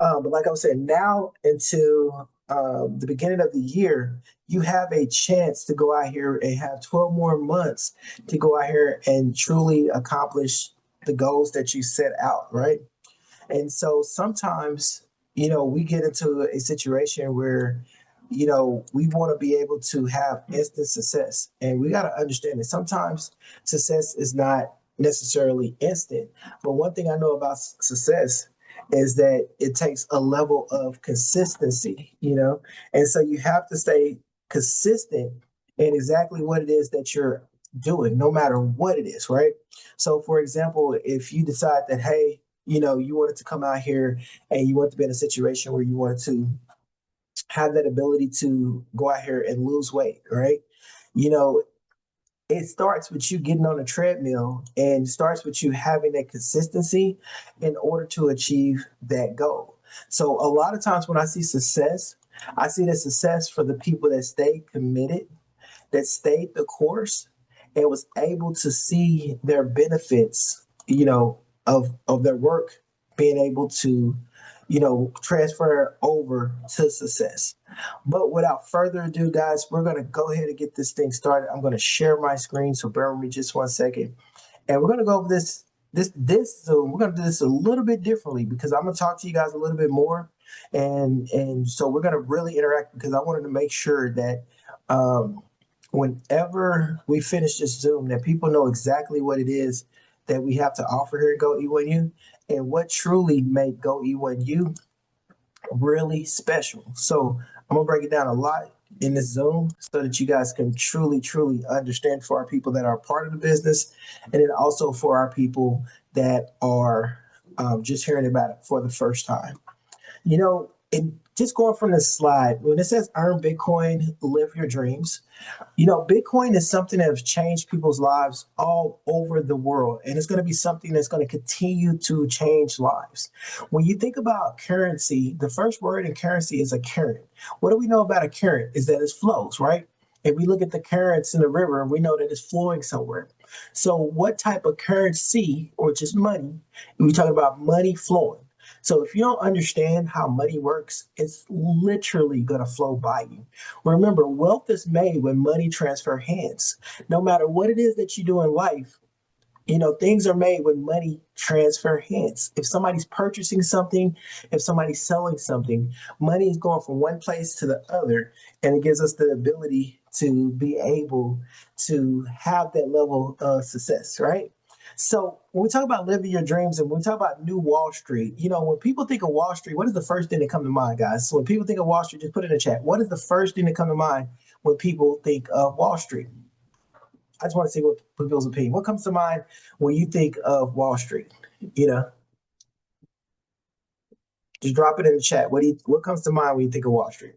But like I was saying, now until the beginning of the year, you have a chance to go out here and have 12 more months to go out here and truly accomplish the goals that you set out, right? And so sometimes, we get into a situation where, we want to be able to have instant success. And we got to understand that sometimes success is not necessarily instant. But one thing I know about success is that it takes a level of consistency. And so you have to stay consistent in exactly what it is that you're doing, no matter what it is, right? So, for example, if you decide that, hey, you wanted to come out here and you want to be in a situation where you wanted to have that ability to go out here and lose weight, right? You know, it starts with you getting on a treadmill and starts with you having that consistency in order to achieve that goal. So a lot of times when I see success, I see the success for the people that stayed committed, that stayed the course, and was able to see their benefits, of their work being able to, transfer over to success. But without further ado, guys, we're going to go ahead and get this thing started. I'm going to share my screen, so bear with me just 1 second. And we're going to go over this Zoom. We're going to do this a little bit differently because I'm going to talk to you guys a little bit more. And so we're going to really interact because I wanted to make sure that whenever we finish this Zoom, that people know exactly what it is that we have to offer here at GoE1U and what truly make GoE1U really special. So I'm gonna break it down a lot in this Zoom so that you guys can truly, truly understand for our people that are part of the business, and then also for our people that are just hearing about it for the first time. And just going from this slide, when it says earn Bitcoin, live your dreams, Bitcoin is something that has changed people's lives all over the world. And it's going to be something that's going to continue to change lives. When you think about currency, the first word in currency is a current. What do we know about a current? Is that it flows, right? If we look at the currents in the river, we know that it's flowing somewhere. So, what type of currency, or just money, we talk about money flowing. So if you don't understand how money works, it's literally going to flow by you. Remember, wealth is made when money transfer hands. No matter what it is that you do in life, things are made when money transfer hands. If somebody's purchasing something, if somebody's selling something, money is going from one place to the other, and it gives us the ability to be able to have that level of success, right? So when we talk about living your dreams and when we talk about new Wall Street, when people think of Wall Street, what is the first thing that come to mind, guys? So when people think of Wall Street, just put it in the chat. What is the first thing that come to mind when people think of Wall Street? I just want to see what people's opinion. What comes to mind when you think of Wall Street? You know, just drop it in the chat. What comes to mind when you think of Wall Street?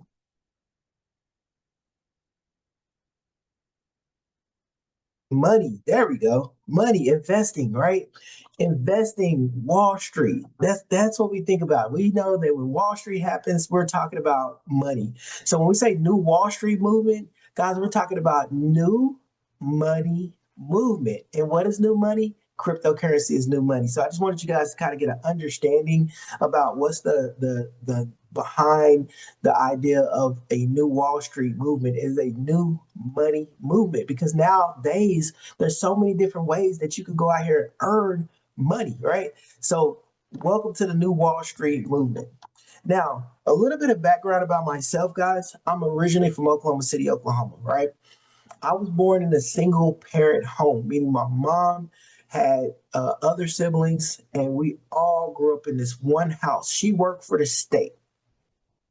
Money. There we go. Money, investing, right? Investing, Wall Street. That's what we think about. We know that when Wall Street happens, we're talking about money. So when we say new Wall Street movement, guys, we're talking about new money movement. And what is new money? Cryptocurrency is new money. So I just wanted you guys to kind of get an understanding about what's the behind the idea of a new Wall Street movement is a new money movement because nowadays there's so many different ways that you can go out here and earn money, right? So welcome to the new Wall Street movement. Now, a little bit of background about myself, guys. I'm originally from Oklahoma City, Oklahoma, right? I was born in a single parent home, meaning my mom had other siblings, and we all grew up in this one house. She worked for the state.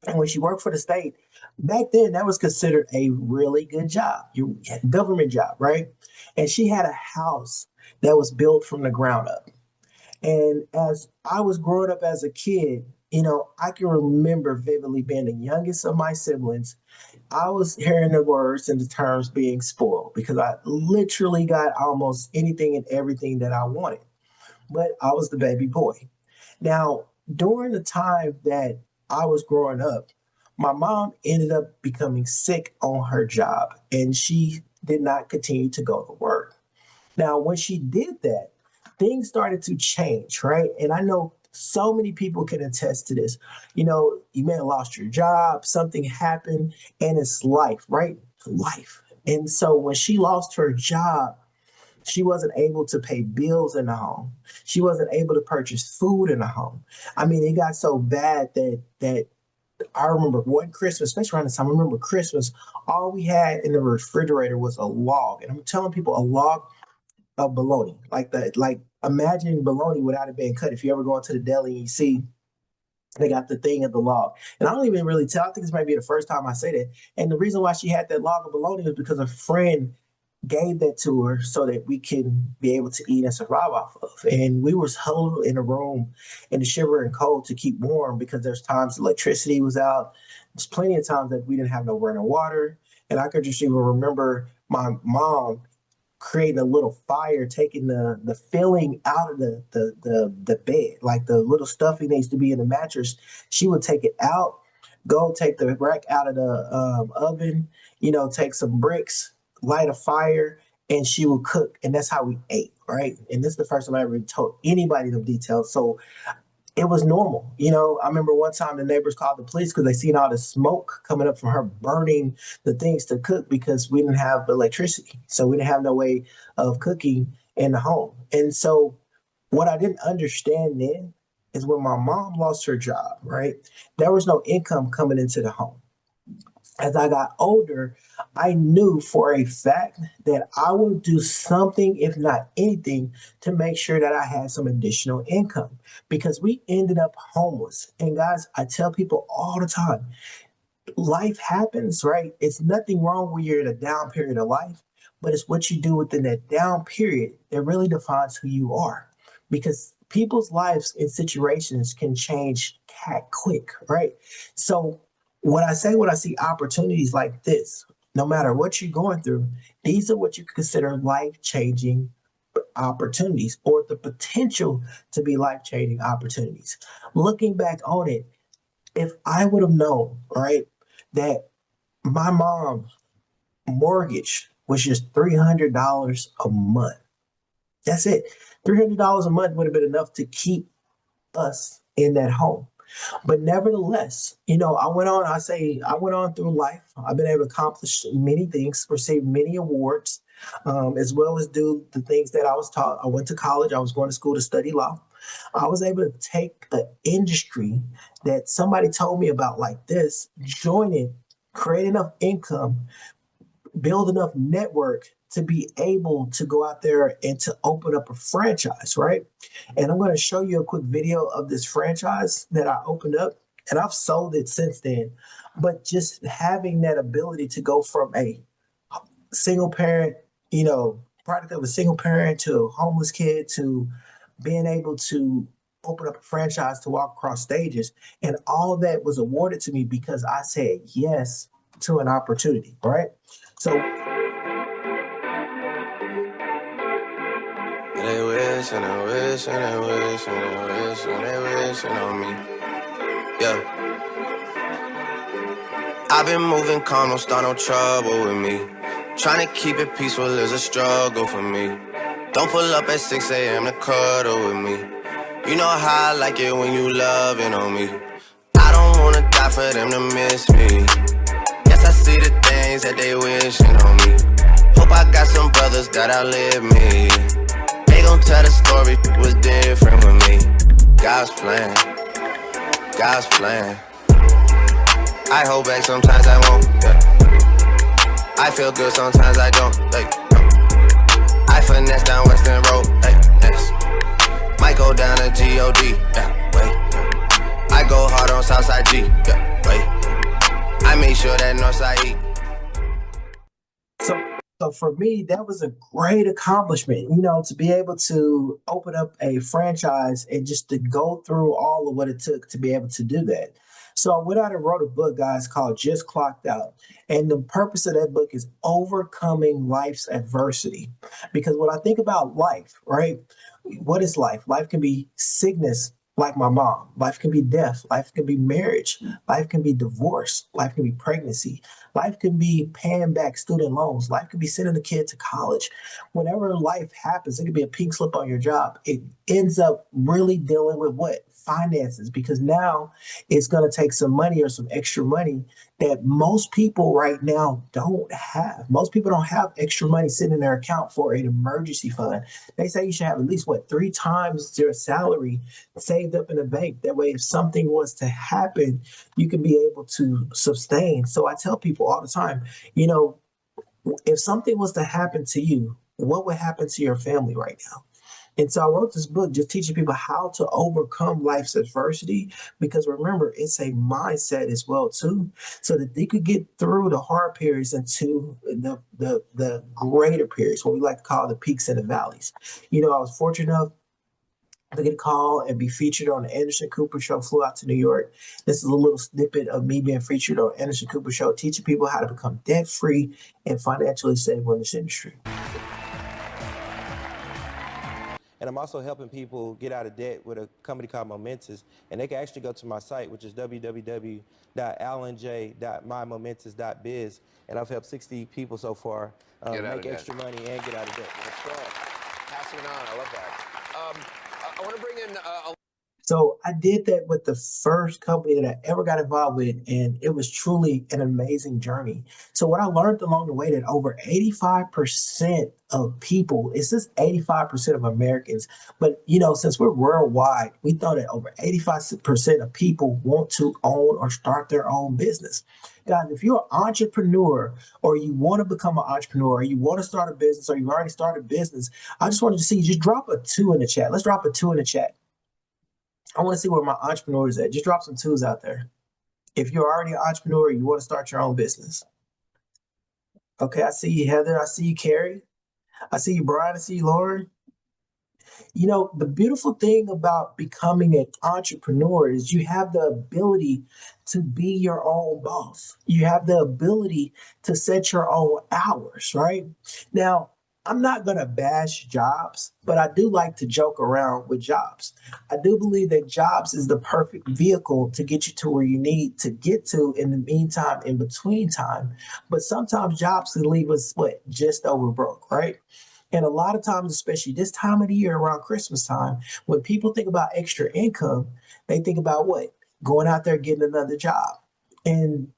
And when she worked for the state, back then that was considered a really good job, your government job, right? And she had a house that was built from the ground up. And as I was growing up as a kid, I can remember vividly being the youngest of my siblings. I was hearing the words and the terms being spoiled because I literally got almost anything and everything that I wanted. But I was the baby boy. Now, during the time that I was growing up, my mom ended up becoming sick on her job and she did not continue to go to work. Now, when she did that, things started to change, right? And I know So many people can attest to this. You know, you may have lost your job, something happened, and it's life, right? Life. And so when she lost her job, she wasn't able to pay bills in the home. She wasn't able to purchase food in the home. I mean, it got so bad that I remember one Christmas, especially around this time. I remember Christmas, all we had in the refrigerator was a log, and I'm telling people a log of bologna, like that. Like imagine bologna without it being cut. If you ever go into the deli and you see they got the thing of the log. And I don't even really tell. I think this might be the first time I say that. And the reason why she had that log of bologna was because a friend gave that to her so that we can be able to eat and survive off of. And we were huddled in a room in the shivering cold to keep warm because there's times electricity was out. There's plenty of times that we didn't have no running water. And I could just even remember my mom creating a little fire, taking the filling out of the bed, like the little stuffing that used to be in the mattress. She would take it out, go take the rack out of the oven, take some bricks, light a fire, and she would cook. And that's how we ate, right? And this is the first time I ever told anybody the details. So it was normal. I remember one time the neighbors called the police because they seen all the smoke coming up from her burning the things to cook because we didn't have electricity. So we didn't have no way of cooking in the home. And so what I didn't understand then is when my mom lost her job, right? There was no income coming into the home. As I got older, I knew for a fact that I would do something, if not anything, to make sure that I had some additional income because we ended up homeless. And guys, I tell people all the time, life happens, right? It's nothing wrong when you're in a down period of life, but it's what you do within that down period that really defines who you are. Because people's lives and situations can change cat quick, right? So when I see opportunities like this, no matter what you're going through, these are what you consider life-changing opportunities or the potential to be life-changing opportunities. Looking back on it, if I would have known, right, that my mom's mortgage was just $300 a month. That's it. $300 a month would have been enough to keep us in that home. But nevertheless, I went on through life. I've been able to accomplish many things, receive many awards, as well as do the things that I was taught. I went to college. I was going to school to study law. I was able to take an industry that somebody told me about like this, join it, create enough income, build enough network to be able to go out there and to open up a franchise, right? And I'm going to show you a quick video of this franchise that I opened up, and I've sold it since then. But just having that ability to go from a single parent, product of a single parent to a homeless kid to being able to open up a franchise to walk across stages. And all that was awarded to me because I said yes to an opportunity, right? So they wish and they wish and they wish and they wish and they wishing on me. Yeah. I've been moving calm, don't start no trouble with me. Trying to keep it peaceful is a struggle for me. Don't pull up at 6 a.m. to cuddle with me. You know how I like it when you loving on me. I don't wanna die for them to miss me. Yes, I see the things that they wishing on me. Hope I got some brothers that outlive me. They gon' tell the story was different with me. God's plan, God's plan. I hold back sometimes I won't, yeah. I feel good sometimes I don't, like, I finesse down Western Road, like, yes. Might go down to G.O.D., yeah, wait. I go hard on Southside G, yeah, wait. I make sure that Northside E. So for me, that was a great accomplishment, to be able to open up a franchise and just to go through all of what it took to be able to do that. So I went out and wrote a book, guys, called Just Clocked Out. And the purpose of that book is overcoming life's adversity. Because when I think about life, right? What is life? Life can be sickness, like my mom. Life can be death. Life can be marriage. Life can be divorce. Life can be pregnancy. Life can be paying back student loans. Life can be sending a kid to college. Whenever life happens, it could be a pink slip on your job. It ends up really dealing with what? finances, because now it's going to take some money or some extra money that most people right now don't have. Most people don't have extra money sitting in their account for an emergency fund. They say you should have at least what, 3 times your salary saved up in the bank. That way, if something was to happen, you can be able to sustain. So I tell people all the time, you know, if something was to happen to you, what would happen to your family right now? And so I wrote this book just teaching people how to overcome life's adversity, because remember, it's a mindset as well too, so that they could get through the hard periods into the greater periods, what we like to call the peaks and the valleys. You know, I was fortunate enough to get a call and be featured on the Anderson Cooper Show. Flew out to New York. This is a little snippet of me being featured on Anderson Cooper Show, teaching people how to become debt free and financially stable in this industry. And I'm also helping people get out of debt with a company called Momentous. And they can actually go to my site, which is www.alanj.mymomentous.biz. And I've helped 60 people so far make extra money and get out of debt. That's right. Passing it on. I love that. I want to bring in So I did that with the first company that I ever got involved with, and it was truly an amazing journey. So what I learned along the way, that over 85% of people, it's just 85% of Americans, but you know, since we're worldwide, we thought that over 85% of people want to own or start their own business. Guys, if you're an entrepreneur, or you want to become an entrepreneur, or you want to start a business, or you've already started a business, I just wanted to see you just drop a 2 in the chat. Let's drop a 2 in the chat. I want to see where my entrepreneurs at. Just drop some 2s out there. If you're already an entrepreneur, you want to start your own business. Okay, I see you, Heather. I see you, Carrie. I see you, Brian. I see you, Lauren. You know, the beautiful thing about becoming an entrepreneur is you have the ability to be your own boss. You have the ability to set your own hours, right? Now, I'm not going to bash jobs, but I do like to joke around with jobs. I do believe that jobs is the perfect vehicle to get you to where you need to get to in the meantime, in between time. But sometimes jobs can leave us, what, just over broke, right? And a lot of times, especially this time of the year around Christmas time, when people think about extra income, they think about what? Going out there getting another job. And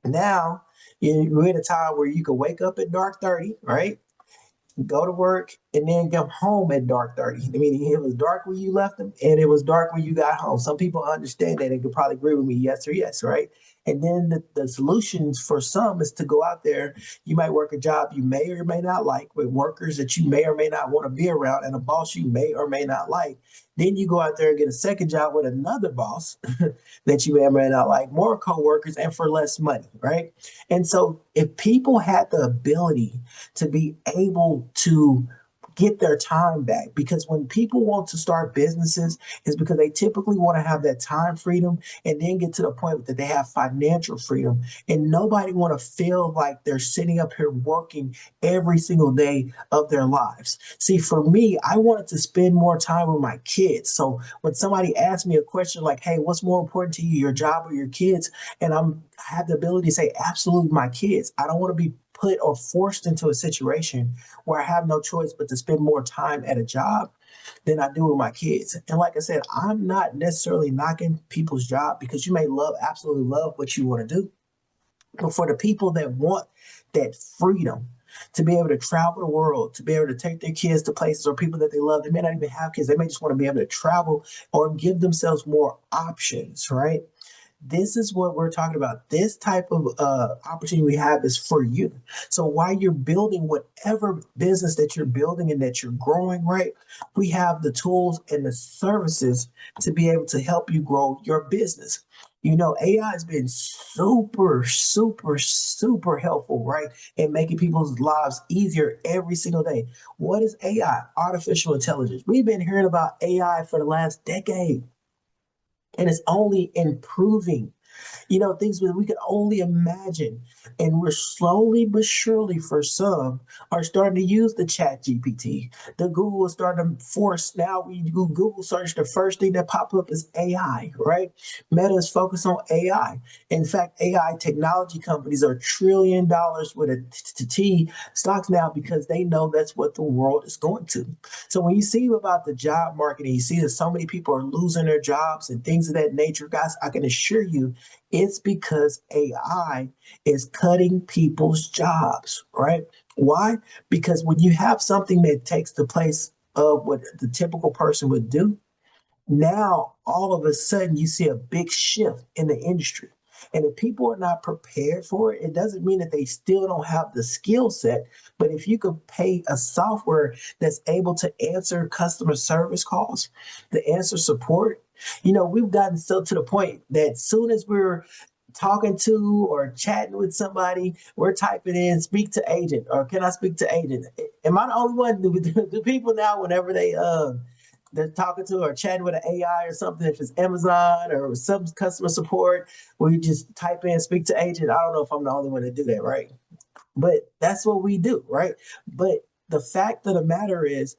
now we're in a time where you can wake up at dark 30, right? Go to work, and then come home at dark 30. I mean, it was dark when you left them, and it was dark when you got home. Some people understand that and could probably agree with me, yes or yes, right? And then the solutions for some is to go out there. You might work a job you may or may not like, with workers that you may or may not want to be around, and a boss you may or may not like. Then you go out there and get a second job with another boss that you may or may not like, more coworkers, and for less money, right? And so if people had the ability to be able to get their time back, because when people want to start businesses, is because they typically want to have that time freedom, and then get to the point that they have financial freedom, and nobody want to feel like they're sitting up here working every single day of their lives. See, for me, I wanted to spend more time with my kids. So when somebody asks me a question like, hey, what's more important to you, your job or your kids? And I have the ability to say, absolutely, my kids. I don't want to be put or forced into a situation where I have no choice but to spend more time at a job than I do with my kids. And like I said, I'm not necessarily knocking people's job, because you may absolutely love what you want to do. But for the people that want that freedom to be able to travel the world, to be able to take their kids to places, or people that they love, they may not even have kids, they may just want to be able to travel or give themselves more options, right? This is what we're talking about. This type of opportunity we have is for you. So while you're building whatever business that you're building and that you're growing, right, we have the tools and the services to be able to help you grow your business. You know, AI has been super, super, super helpful, right, in making people's lives easier every single day. What is AI? Artificial intelligence. We've been hearing about AI for the last decade. And it's only improving. Things that we could only imagine. And we're slowly but surely, for some, are starting to use the chat GPT. The Google is starting to force, now we do Google search, the first thing that pop up is AI, right? Meta is focused on AI. In fact, AI technology companies are $1 trillion with a T stocks now because they know that's what the world is going to. So when you see about the job market and you see that so many people are losing their jobs and things of that nature, guys, I can assure you it's because AI is cutting people's jobs, right? Why? Because when you have something that takes the place of what the typical person would do, now all of a sudden you see a big shift in the industry. And if people are not prepared for it, it doesn't mean that they still don't have the skill set. But if you could pay a software that's able to answer customer service calls, to answer support, we've gotten so to the point that soon as we're talking to or chatting with somebody, we're typing in speak to agent or can I speak to agent? Am I the only one? Do people now, whenever they're talking to or chatting with an AI or something, if it's Amazon or some customer support, where you just type in speak to agent. I don't know if I'm the only one to do that, right? But that's what we do, right? But the fact of the matter is,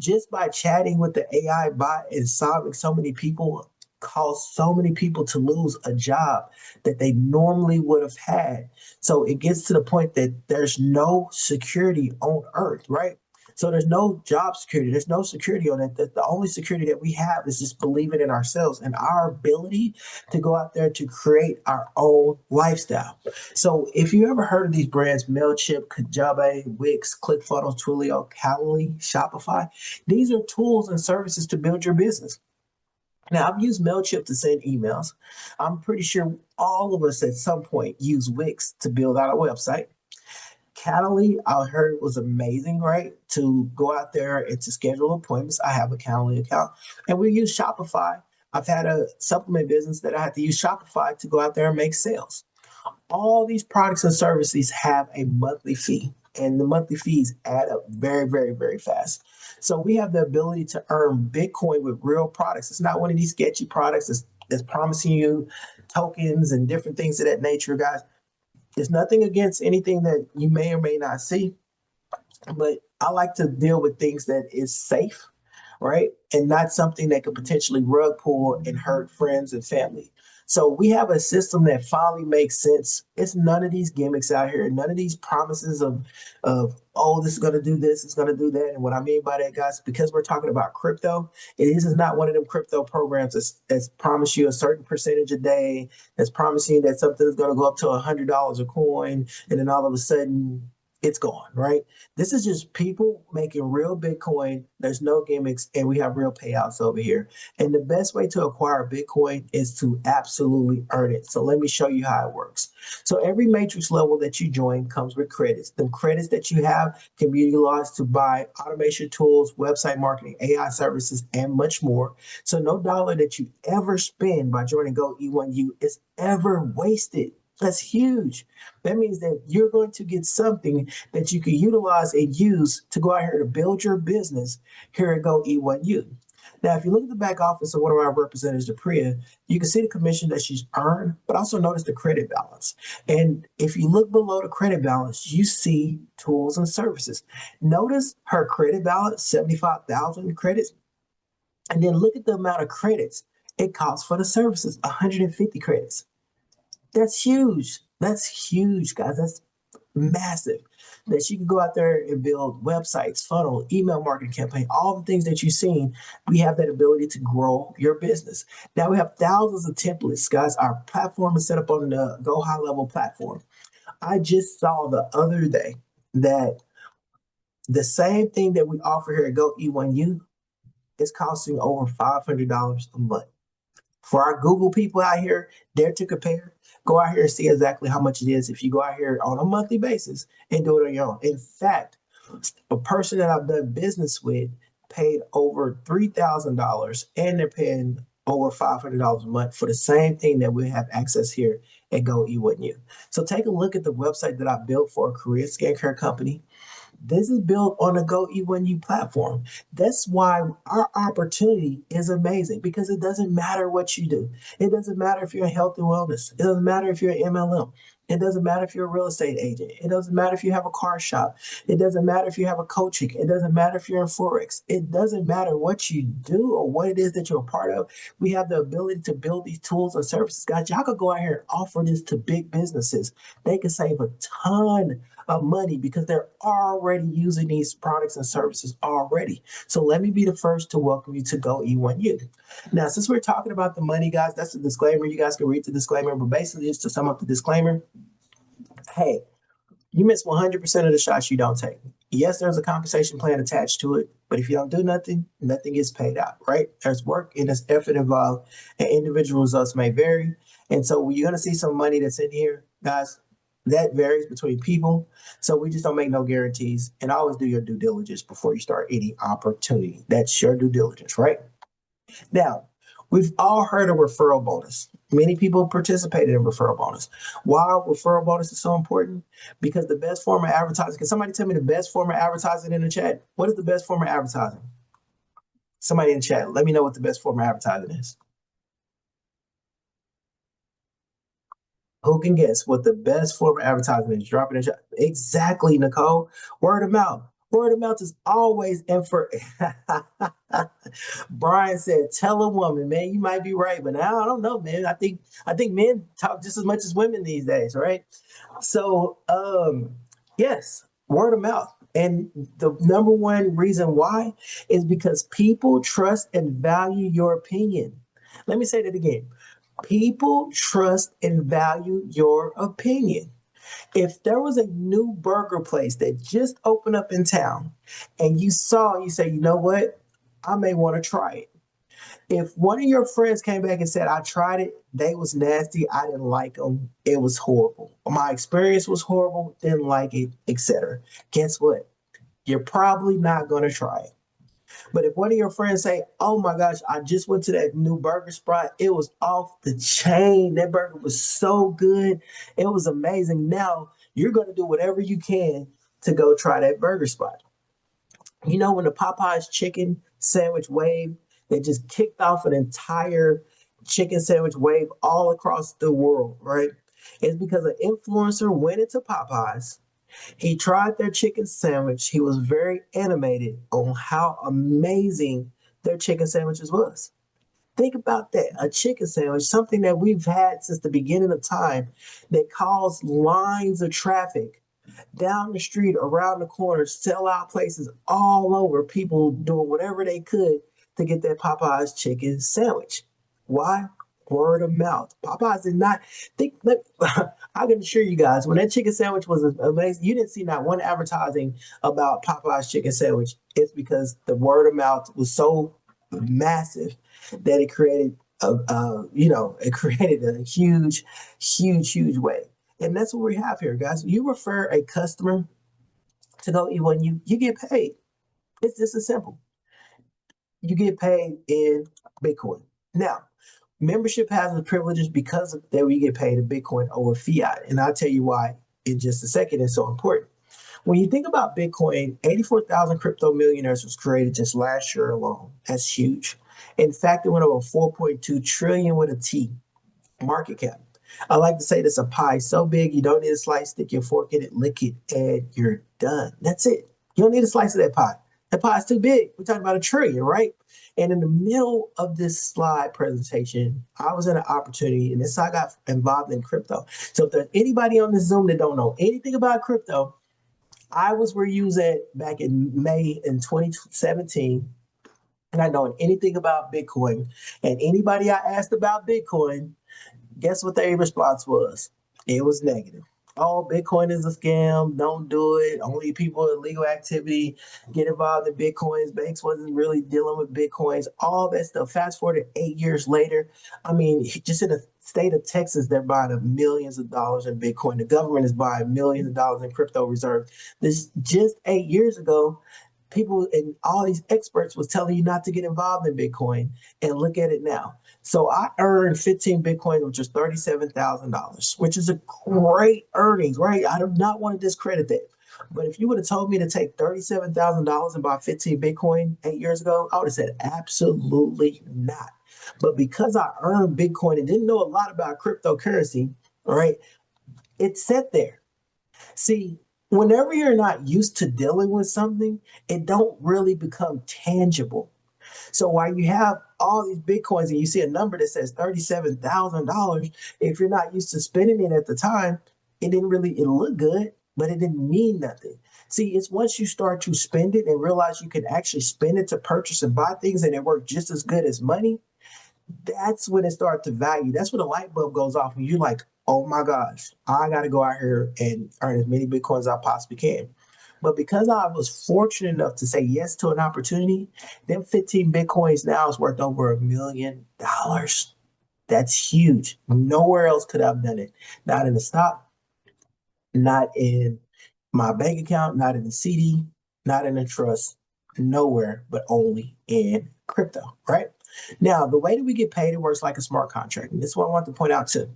just by chatting with the AI bot and solving so many people, cause so many people to lose a job that they normally would have had. So it gets to the point that there's no security on earth, right? So there's no job security. There's no security on it. The only security that we have is just believing in ourselves and our ability to go out there to create our own lifestyle. So if you ever heard of these brands, MailChimp, Kajabi, Wix, ClickFunnels, Twilio, Calendly, Shopify, these are tools and services to build your business. Now, I've used MailChimp to send emails. I'm pretty sure all of us at some point use Wix to build out a website. Calendly, I heard was amazing, right? To go out there and to schedule appointments. I have a Calendly account. And we use Shopify. I've had a supplement business that I had to use Shopify to go out there and make sales. All these products and services have a monthly fee, and the monthly fees add up very, very, very fast. So we have the ability to earn Bitcoin with real products. It's not one of these sketchy products that's promising you tokens and different things of that nature, guys. There's nothing against anything that you may or may not see, but I like to deal with things that is safe, right? And not something that could potentially rug pull and hurt friends and family. So we have a system that finally makes sense. It's none of these gimmicks out here, none of these promises of oh, this is gonna do this, it's gonna do that. And what I mean by that, guys, because we're talking about crypto, this is not one of them crypto programs that's promise you a certain percentage a day, that's promising you that something is gonna go up to $100 a coin, and then all of a sudden it's gone, right? This is just people making real Bitcoin. There's no gimmicks, and we have real payouts over here. And the best way to acquire Bitcoin is to absolutely earn it. So let me show you how it works. So every matrix level that you join comes with credits. The credits that you have can be utilized to buy automation tools, website marketing, AI services, and much more. So no dollar that you ever spend by joining GoE1U is ever wasted. That's huge. That means that you're going to get something that you can utilize and use to go out here to build your business here at GoE1U. Now, if you look at the back office of one of our representatives, Dupreea, you can see the commission that she's earned, but also notice the credit balance. And if you look below the credit balance, you see tools and services. Notice her credit balance, 75,000 credits, and then look at the amount of credits it costs for the services, 150 credits. That's huge. That's huge, guys. That's massive. That you can go out there and build websites, funnel, email marketing campaign, all the things that you've seen. We have that ability to grow your business. Now we have thousands of templates, guys. Our platform is set up on the Go High Level platform. I just saw the other day that the same thing that we offer here at GoE1U is costing over $500 a month. For our Google people out here, dare to compare, go out here and see exactly how much it is if you go out here on a monthly basis and do it on your own. In fact, a person that I've done business with paid over $3,000 and they're paying over $500 a month for the same thing that we have access here at GoE1U. So take a look at the website that I built for a Korean skincare company. This is built on a GoE1U platform. That's why our opportunity is amazing because it doesn't matter what you do. It doesn't matter if you're in health and wellness. It doesn't matter if you're an MLM. It doesn't matter if you're a real estate agent. It doesn't matter if you have a car shop. It doesn't matter if you have a coaching. It doesn't matter if you're in Forex. It doesn't matter what you do or what it is that you're a part of. We have the ability to build these tools and services. Guys, y'all could go out here and offer this to big businesses. They can save a ton of money because they're already using these products and services already. So let me be the first to welcome you to GoE1U. Now, since we're talking about the money, guys, that's the disclaimer. You guys can read the disclaimer, but basically just to sum up the disclaimer, hey, you miss 100% of the shots you don't take. Yes, there's a compensation plan attached to it, but if you don't do nothing, nothing gets paid out, right? There's work and there's effort involved, and individual results may vary. And so you're going to see some money that's in here, guys. That varies between people. So we just don't make no guarantees. And always do your due diligence before you start any opportunity. That's your due diligence, right? Now, we've all heard of referral bonus. Many people participated in referral bonus. Why referral bonus is so important? Because the best form of advertising, can somebody tell me the best form of advertising in the chat? What is the best form of advertising? Somebody in the chat, let me know what the best form of advertising is. Who can guess what the best form of advertising is? Drop it in the chat. Exactly, Nicole. Word of mouth. Word of mouth is always in for. Brian said, "Tell a woman, man, you might be right, but now I don't know, man. I think men talk just as much as women these days, right?" So, yes, word of mouth. And the number one reason why is because people trust and value your opinion. Let me say that again. People trust and value your opinion. If there was a new burger place that just opened up in town and you say, you know what? I may want to try it. If one of your friends came back and said, I tried it, they was nasty, I didn't like them, it was horrible. My experience was horrible, didn't like it, etc. Guess what? You're probably not going to try it. But if one of your friends say, oh my gosh, I just went to that new burger spot, it was off the chain. That burger was so good. It was amazing. Now you're going to do whatever you can to go try that burger spot. You know, when the Popeyes chicken sandwich wave, they just kicked off an entire chicken sandwich wave all across the world, right? It's because an influencer went into Popeyes. He tried their chicken sandwich. He was very animated on how amazing their chicken sandwiches was. Think about that. A chicken sandwich, something that we've had since the beginning of time that caused lines of traffic down the street, around the corner, sell out places all over, people doing whatever they could to get that Popeyes chicken sandwich. Why? Word of mouth. Popeyes did not think. I can assure you guys, when that chicken sandwich was amazing, you didn't see not one advertising about Popeyes chicken sandwich. It's because the word of mouth was so massive that it created it created a huge wave. And that's what we have here, guys. You refer a customer to GoE1U, you get paid. It's just as simple. You get paid in Bitcoin. Now, membership has the privileges because of that we get paid in Bitcoin over fiat. And I'll tell you why in just a second. It's so important. When you think about Bitcoin, 84,000 crypto millionaires was created just last year alone. That's huge. In fact, it went over 4.2 trillion with a T market cap. I like to say this: a pie so big you don't need a slice, stick your fork in it, lick it, and you're done. That's it. You don't need a slice of that pie. That pie is too big. We're talking about a trillion, right? And in the middle of this slide presentation, I was in an opportunity, and this I got involved in crypto. So if there's anybody on this Zoom that don't know anything about crypto, I was where you was at back in May in 2017, and I know anything about Bitcoin. And anybody I asked about Bitcoin, guess what their response was? It was negative. Oh, Bitcoin is a scam. Don't do it. Only people in legal activity get involved in Bitcoins. Banks wasn't really dealing with Bitcoins. All that stuff. Fast forward to 8 years later. I mean, just in the state of Texas, they're buying millions of dollars in Bitcoin. The government is buying millions of dollars in crypto reserves. This just 8 years ago. People and all these experts was telling you not to get involved in Bitcoin, and look at it now. So I earned 15 Bitcoin, which is $37,000, which is a great earnings, right? I do not want to discredit that. But if you would have told me to take $37,000 and buy 15 Bitcoin 8 years ago, I would have said absolutely not. But because I earned Bitcoin and didn't know a lot about cryptocurrency, all right, it sat there. See, whenever you're not used to dealing with something, it don't really become tangible. So while you have all these Bitcoins and you see a number that says $37,000, if you're not used to spending it at the time, it looked good, but it didn't mean nothing. See, it's once you start to spend it and realize you can actually spend it to purchase and buy things and it works just as good as money, that's when it starts to value. That's when the light bulb goes off and you're like, oh my gosh, I got to go out here and earn as many Bitcoins as I possibly can. But because I was fortunate enough to say yes to an opportunity, then 15 Bitcoins now is worth over $1 million. That's huge. Nowhere else could I have done it. Not in the stock, not in my bank account, not in the CD, not in the trust, nowhere, but only in crypto, right? Now, the way that we get paid, it works like a smart contract. And this is what I want to point out too.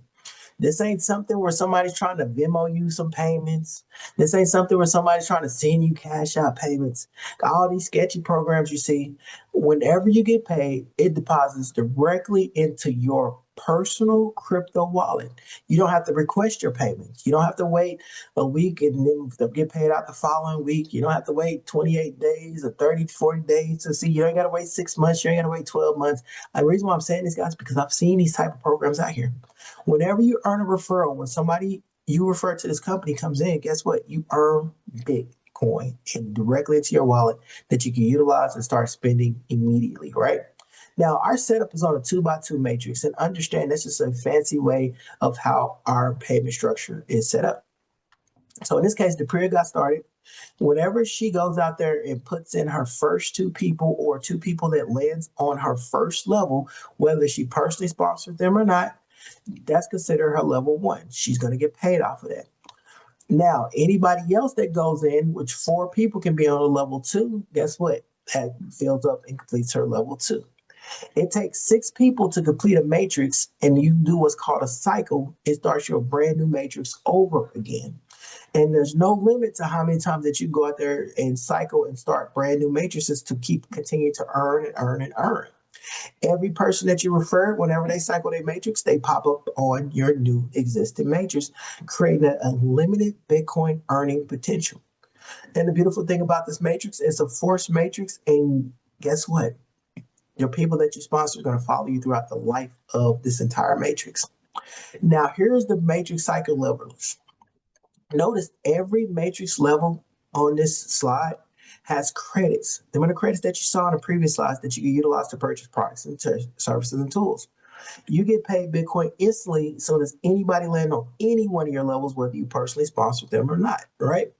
This ain't something where somebody's trying to Venmo you some payments. This ain't something where somebody's trying to send you cash out payments. All these sketchy programs you see, whenever you get paid, it deposits directly into your personal crypto wallet. You don't have to request your payments. You don't have to wait a week and then they'll get paid out the following week. You don't have to wait 28 days or 30, 40 days to see. You ain't got to wait 6 months. You ain't got to wait 12 months. The reason why I'm saying this, guys, is because I've seen these type of programs out here. Whenever you earn a referral, when somebody you refer to this company comes in, guess what? You earn Bitcoin and directly into your wallet that you can utilize and start spending immediately, right? Now, our setup is on a 2x2 matrix, and understand that's just a fancy way of how our payment structure is set up. So in this case, Dupreea got started. Whenever she goes out there and puts in her first two people or two people that lands on her first level, whether she personally sponsored them or not, that's considered her level one. She's going to get paid off of that. Now, anybody else that goes in, which 4 people can be on a level 2, guess what? That fills up and completes her level 2. It takes 6 people to complete a matrix, and you do what's called a cycle. It starts your brand new matrix over again. And there's no limit to how many times that you go out there and cycle and start brand new matrices to keep continue to earn and earn and earn. Every person that you refer, whenever they cycle their matrix, they pop up on your new existing matrix, creating an unlimited Bitcoin earning potential. And the beautiful thing about this matrix is a forced matrix. And guess what? Your people that you sponsor are going to follow you throughout the life of this entire matrix. Now, here's the matrix cycle levels. Notice every matrix level on this slide has credits. The amount of credits that you saw in the previous slides that you can utilize to purchase products and services and tools. You get paid Bitcoin instantly, so does anybody land on any one of your levels, whether you personally sponsored them or not, right?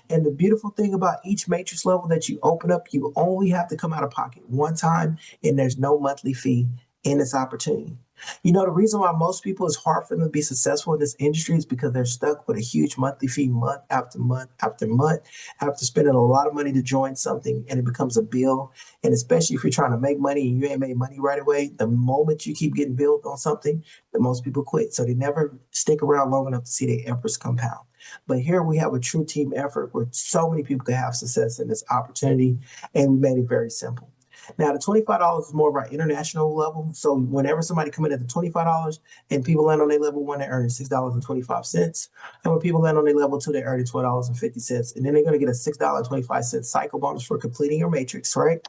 And the beautiful thing about each matrix level that you open up, you only have to come out of pocket one time, and there's no monthly fee in this opportunity. You know, the reason why most people it's hard for them to be successful in this industry is because they're stuck with a huge monthly fee month after month after month after spending a lot of money to join something, and it becomes a bill. And especially if you're trying to make money and you ain't made money right away, the moment you keep getting billed on something, the most people quit. So they never stick around long enough to see their efforts compound. But here we have a true team effort where so many people can have success in this opportunity, and we made it very simple. Now, the $25 is more of our international level. So whenever somebody come in at the $25 and people land on their level 1, they're earning $6.25. And when people land on their level 2, they're earning $12.50. And then they're going to get a $6.25 cycle bonus for completing your matrix, right?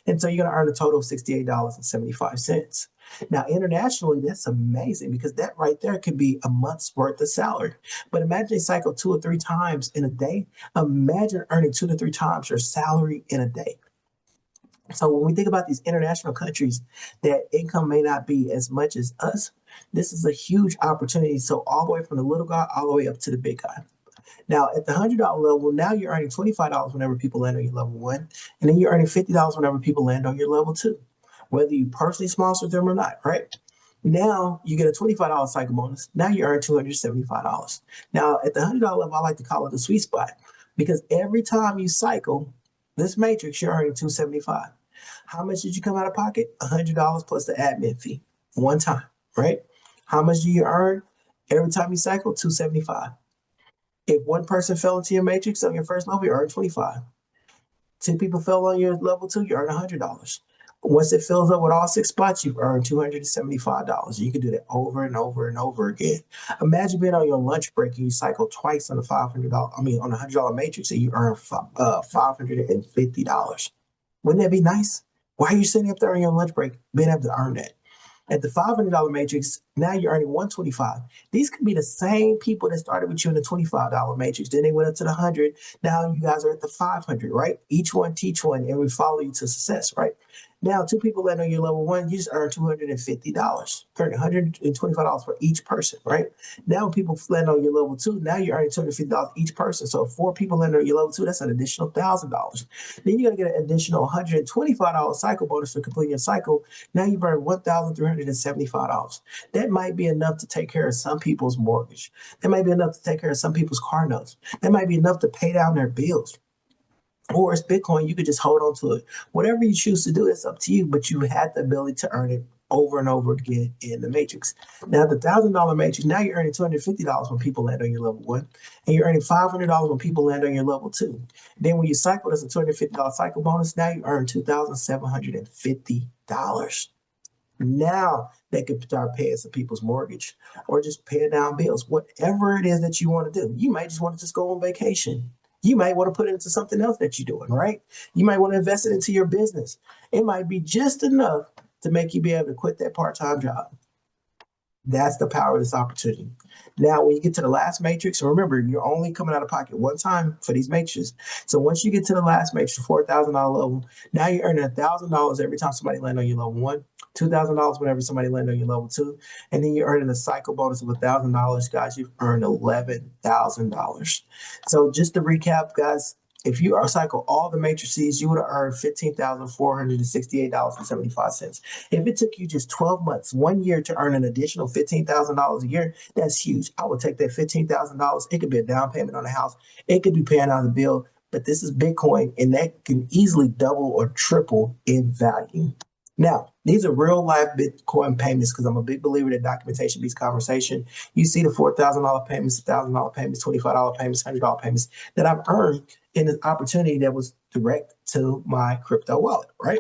And so you're going to earn a total of $68.75. Now, internationally, that's amazing because that right there could be a month's worth of salary. But imagine they cycle 2 or 3 times in a day. Imagine earning 2 to 3 times your salary in a day. So when we think about these international countries that income may not be as much as us, this is a huge opportunity. So all the way from the little guy all the way up to the big guy. Now at the $100 level, now you're earning $25 whenever people land on your level 1, and then you're earning $50 whenever people land on your level 2, whether you personally sponsor them or not, right? Now you get a $25 cycle bonus. Now you earn $275. Now at the $100 level, I like to call it the sweet spot because every time you cycle this matrix, you're earning $275. How much did you come out of pocket? $100 plus the admin fee, one time, right? How much do you earn every time you cycle? $275. If one person fell into your matrix on your first level, you earn 25. 2 people fell on your level 2, you earn $100. Once it fills up with all 6 spots, you've earned $275. You can do that over and over and over again. Imagine being on your lunch break and you cycle twice on the on a $100 matrix and you earn $550. Wouldn't that be nice? Why are you sitting up there on your lunch break being able to earn that? At the $500 matrix, now you're earning $125. These could be the same people that started with you in the $25 matrix. Then they went up to the 100. Now you guys are at the 500, right? Each one teach one, and we follow you to success, right? Now, 2 people land on your level 1, you just earn $250, earn $125 for each person, right? Now, when people land on your level 2, now you're earning $250 each person. So if 4 people land on your level 2, that's an additional $1,000. Then you're gonna get an additional $125 cycle bonus for completing your cycle. Now you've earned $1,375. That might be enough to take care of some people's mortgage. That might be enough to take care of some people's car notes. That might be enough to pay down their bills. Or it's Bitcoin, you could just hold on to it. Whatever you choose to do, it's up to you, but you had the ability to earn it over and over again in the matrix. Now, the $1,000 matrix, now you're earning $250 when people land on your level 1, and you're earning $500 when people land on your level 2. Then when you cycle, there's a $250 cycle bonus. Now you earn $2,750. Now they could start paying some people's mortgage or just paying down bills, whatever it is that you want to do. You might just want to just go on vacation. You might want to put it into something else that you're doing, right? You might want to invest it into your business. It might be just enough to make you be able to quit that part-time job. That's the power of this opportunity. Now, when you get to the last matrix, remember, you're only coming out of pocket one time for these matrices. So once you get to the last matrix, the $4,000 level, now you're earning $1,000 every time somebody lands on your level 1, $2,000 whenever somebody lands on your level 2, and then you're earning a cycle bonus of $1,000. Guys, you've earned $11,000. So just to recap, guys, if you cycle all the matrices, you would have earned $15,468.75. If it took you just 12 months, 1 year to earn an additional $15,000 a year, that's huge. I would take that $15,000. It could be a down payment on a house. It could be paying out the bill, but this is Bitcoin, and that can easily double or triple in value. Now, these are real life Bitcoin payments because I'm a big believer that documentation beats conversation. You see the $4,000 payments, $1,000 payments, $25 payments, $100 payments that I've earned in an opportunity that was direct to my crypto wallet, right?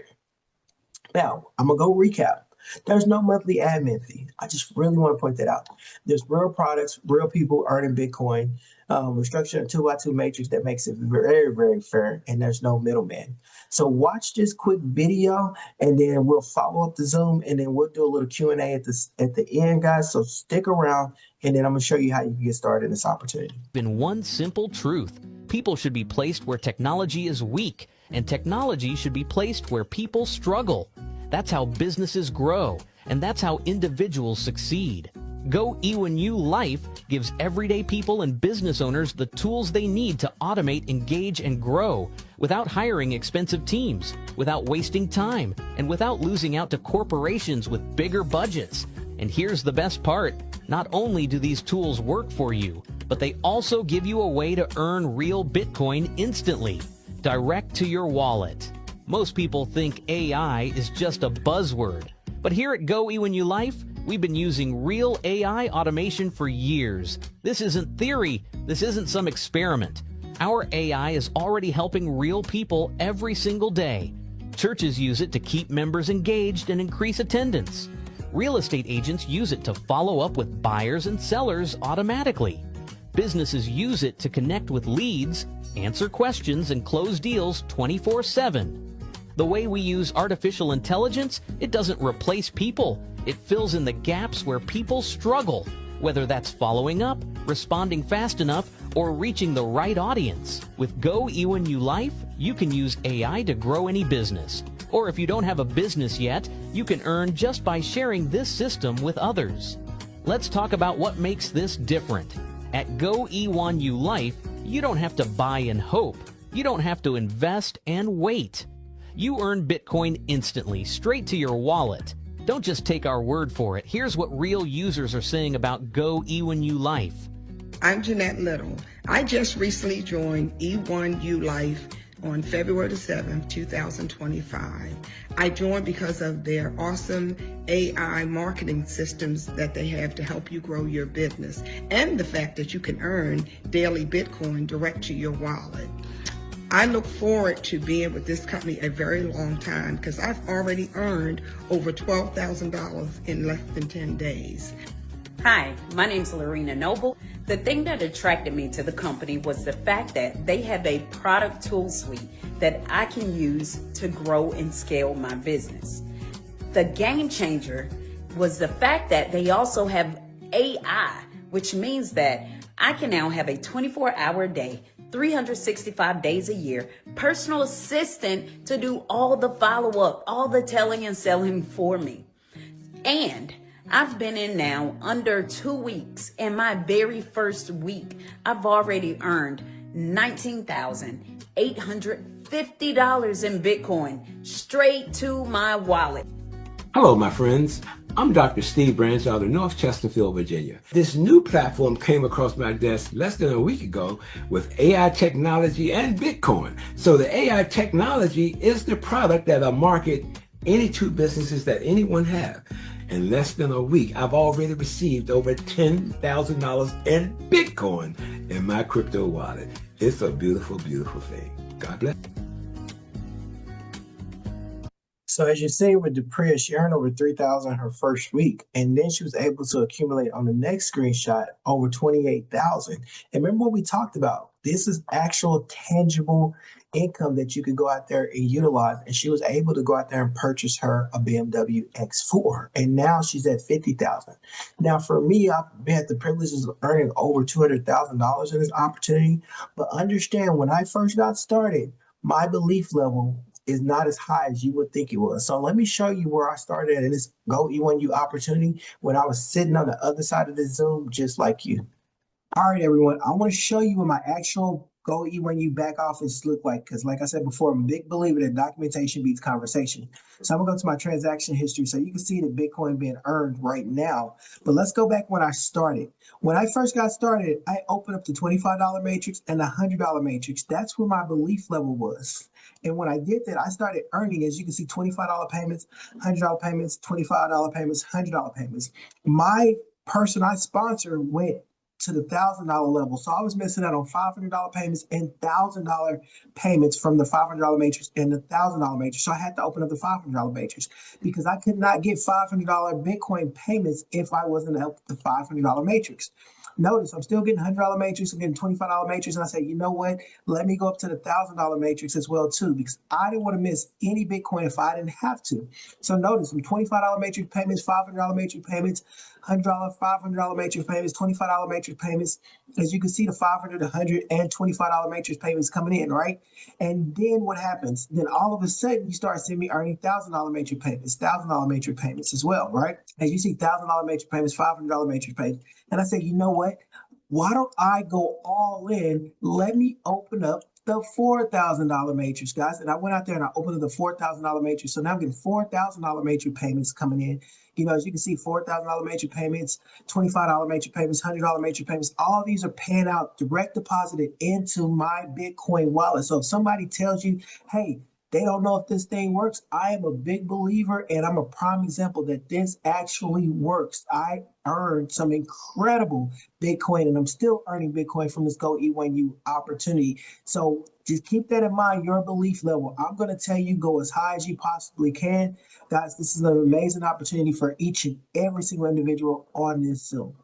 Now, I'm going to go recap. There's no monthly admin fee. I just really want to point that out. There's real products, real people earning Bitcoin. We're structured a 2x2 matrix that makes it very, very fair, and there's no middleman. So watch this quick video, and then we'll follow up the Zoom, and then we'll do a little Q&A at the end, guys. So stick around, and then I'm going to show you how you can get started in this opportunity. In one simple truth, people should be placed where technology is weak, and technology should be placed where people struggle. That's how businesses grow, and that's how individuals succeed. GoE1U Life gives everyday people and business owners the tools they need to automate, engage, and grow without hiring expensive teams, without wasting time, and without losing out to corporations with bigger budgets. And here's the best part. Not only do these tools work for you, but they also give you a way to earn real Bitcoin instantly, direct to your wallet. Most people think AI is just a buzzword, but here at GoE1U Life, we've been using real AI automation for years. This isn't theory. This isn't some experiment. Our AI is already helping real people every single day. Churches use it to keep members engaged and increase attendance. Real estate agents use it to follow up with buyers and sellers automatically. Businesses use it to connect with leads, answer questions, and close deals 24/7. The way we use artificial intelligence, it doesn't replace people. It fills in the gaps where people struggle, whether that's following up, responding fast enough, or reaching the right audience. With GoE1U Life, you can use AI to grow any business. Or if you don't have a business yet, you can earn just by sharing this system with others. Let's talk about what makes this different. At GoE1U Life, you don't have to buy and hope. You don't have to invest and wait. You earn Bitcoin instantly, straight to your wallet. Don't just take our word for it. Here's what real users are saying about GoE1U Life. I'm Jeanette Little. I just recently joined E1U Life on February the 7th, 2025. I joined because of their awesome AI marketing systems that they have to help you grow your business, and the fact that you can earn daily Bitcoin direct to your wallet. I look forward to being with this company a very long time because I've already earned over $12,000 in less than 10 days. Hi, my name's Lorena Noble. The thing that attracted me to the company was the fact that they have a product tool suite that I can use to grow and scale my business. The game changer was the fact that they also have AI, which means that I can now have a 24-hour day, 365 days a year, personal assistant to do all the follow-up, all the telling and selling for me. And I've been in now under 2 weeks. In my very first week, I've already earned $19,850 in Bitcoin straight to my wallet. Hello, my friends. I'm Dr. Steve Branch out of North Chesterfield, Virginia. This new platform came across my desk less than a week ago with AI technology and Bitcoin. So the AI technology is the product that'll market any two businesses that anyone have. In less than a week, I've already received over $10,000 in Bitcoin in my crypto wallet. It's a beautiful, beautiful thing. God bless. So as you see with Dupreea, she earned over 3,000 her first week, and then she was able to accumulate on the next screenshot over 28,000. And remember what we talked about? This is actual tangible income that you could go out there and utilize. And she was able to go out there and purchase her a BMW X4, and now she's at 50,000. Now for me, I've had the privileges of earning over $200,000 in this opportunity. But understand, when I first got started, my belief level is not as high as you would think it was. So let me show you where I started in this GoE1U opportunity when I was sitting on the other side of the Zoom, just like you. All right, everyone, I want to show you what my actual GoE1U back office look like, because like I said before, I'm a big believer that documentation beats conversation. So I'm gonna go to my transaction history so you can see the Bitcoin being earned right now. But let's go back when I started. When I first got started, I opened up the $25 matrix and the $100 matrix. That's where my belief level was. And when I did that, I started earning, as you can see, $25 payments, $100 payments, $25 payments, $100 payments. My person I sponsor went to the $1,000 level. So I was missing out on $500 payments and $1,000 payments from the $500 matrix and the $1,000 matrix. So I had to open up the $500 matrix because I could not get $500 Bitcoin payments if I wasn't up the $500 matrix. Notice I'm still getting $100 matrix, I'm getting $25 matrix, and I say, you know what? Let me go up to the $1,000 matrix as well too, because I didn't want to miss any Bitcoin if I didn't have to. So notice some $25 matrix payments, $500 matrix payments, $100, $500 matrix payments, $25 matrix payments. As you can see, the $500, $100, and $25 matrix payments coming in, right? And then what happens? Then all of a sudden, you start seeing me earning $1,000 matrix payments, $1,000 matrix payments as well, right? As you see, $1,000 matrix payments, $500 matrix payments. And I say, you know what? Why don't I go all in? Let me open up the $4,000 matrix, guys. And I went out there and I opened up the $4,000 matrix. So now I'm getting $4,000 matrix payments coming in. You know, as you can see, $4,000 matrix payments, $25 matrix payments, $100 matrix payments. All these are paying out direct deposited into my Bitcoin wallet. So if somebody tells you, hey, they don't know if this thing works, I am a big believer, and I'm a prime example that this actually works. I earned some incredible Bitcoin, and I'm still earning Bitcoin from this GoE1U opportunity. So just keep that in mind, your belief level. I'm going to tell you, go as high as you possibly can. Guys, this is an amazing opportunity for each and every single individual on this Zoom.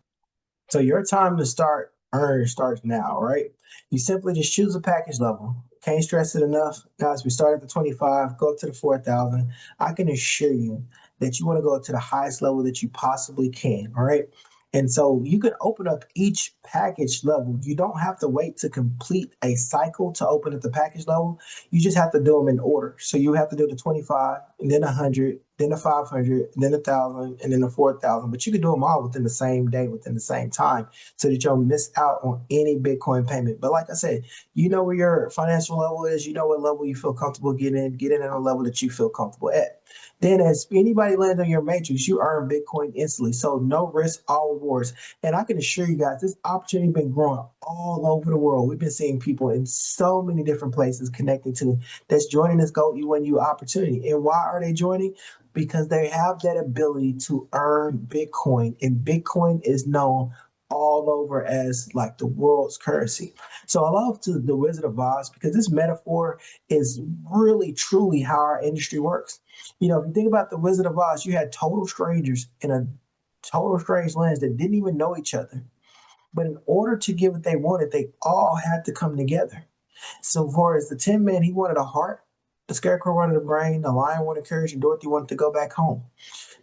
So your time to start earn starts now, right? You simply just choose a package level. Can't stress it enough. Guys, we start at the 25, go up to the 4,000. I can assure you that you want to go up to the highest level that you possibly can, all right? And so you can open up each package level. You don't have to wait to complete a cycle to open up the package level. You just have to do them in order. So you have to do the 25, and then 100, then the 500, then 1,000, and then the 4,000. But you can do them all within the same day, within the same time, so that you don't miss out on any Bitcoin payment. But like I said, you know where your financial level is. You know what level you feel comfortable getting in at a level that you feel comfortable at. Then as anybody lands on your matrix, you earn Bitcoin instantly. So no risk, all rewards. And I can assure you guys, this opportunity has been growing all over the world. We've been seeing people in so many different places connecting to that's joining this GoE1U opportunity. And why are they joining? Because they have that ability to earn Bitcoin. And Bitcoin is known all over as like the world's currency. So I love the Wizard of Oz because this metaphor is really truly how our industry works. You know, if you think about the Wizard of Oz, you had total strangers in a total strange lands that didn't even know each other. But in order to get what they wanted, they all had to come together. So for as the Tin Man, he wanted a heart, the Scarecrow wanted a brain, the Lion wanted courage, and Dorothy wanted to go back home.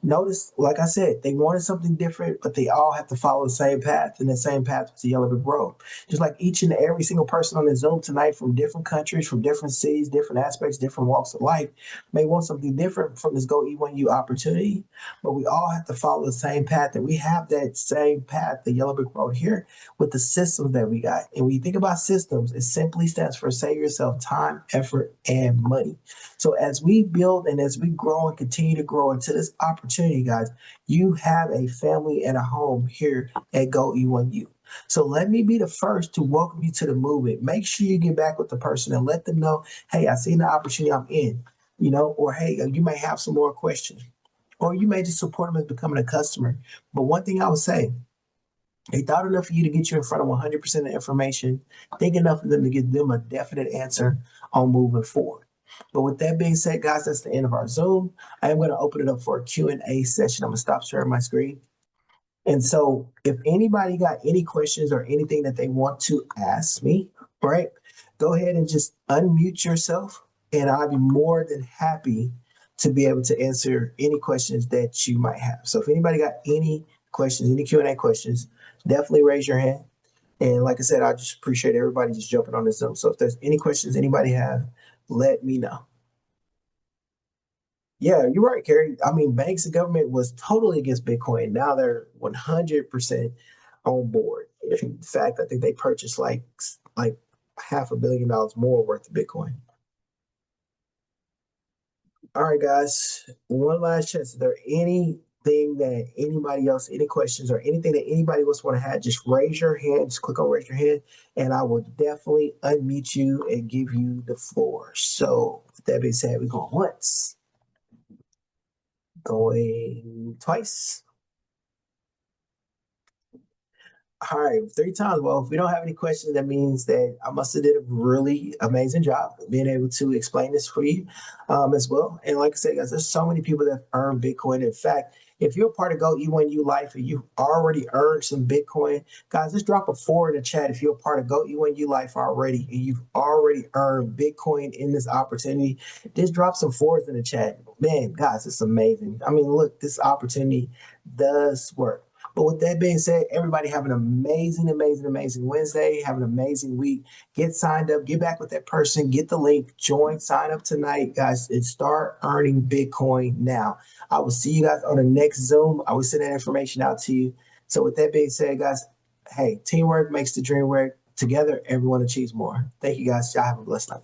Notice, like I said, they wanted something different, but they all have to follow the same path, and the same path was the Yellow Brick Road. Just like each and every single person on the Zoom tonight from different countries, from different cities, different aspects, different walks of life, may want something different from this GoE1U opportunity, but we all have to follow the same path, and we have that same path, the Yellow Brick Road here, with the systems that we got. And when you think about systems, it simply stands for save yourself time, effort, and money. So as we build and as we grow and continue to grow into this opportunity, guys, you have a family and a home here at GoE1U. So let me be the first to welcome you to the movement. Make sure you get back with the person and let them know, hey, I seen the opportunity I'm in, you know, or hey, you may have some more questions, or you may just support them as becoming a customer. But one thing I would say, they thought enough of you to get you in front of 100% of the information, think enough of them to give them a definite answer on moving forward. But with that being said, guys, that's the end of our Zoom. I am going to open it up for a Q&A session. I'm going to stop sharing my screen. And so if anybody got any questions or anything that they want to ask me, right, go ahead and just unmute yourself, and I'll be more than happy to be able to answer any questions that you might have. So if anybody got any questions, any Q&A questions, definitely raise your hand. And like I said, I just appreciate everybody just jumping on this Zoom. So if there's any questions anybody have, let me know. Yeah, you're right, Kerry. I mean, banks and government was totally against Bitcoin. Now they're 100% on board. In fact, I think they purchased like $500 million more worth of Bitcoin. All right, guys. One last chance. Is there anything that anybody else, any questions or anything that anybody else want to have? Just raise your hand. Just click on raise your hand, and I will definitely unmute you and give you the floor. So with that being said, we're going once. Going twice. All right, 3 times. Well, if we don't have any questions, that means that I must have did a really amazing job being able to explain this for you as well. And like I said, guys, there's so many people that earn Bitcoin. In fact, if you're part of GoE1U Life and you've already earned some Bitcoin, guys, just drop a 4 in the chat if you're part of GoE1U Life already and you've already earned Bitcoin in this opportunity. Just drop some 4s in the chat. Man, guys, it's amazing. I mean, look, this opportunity does work. But with that being said, everybody have an amazing, amazing, amazing Wednesday. Have an amazing week. Get signed up. Get back with that person. Get the link. Join. Sign up tonight, guys, and start earning Bitcoin now. I will see you guys on the next Zoom. I will send that information out to you. So with that being said, guys, hey, teamwork makes the dream work. Together, everyone achieves more. Thank you, guys. Y'all have a blessed night.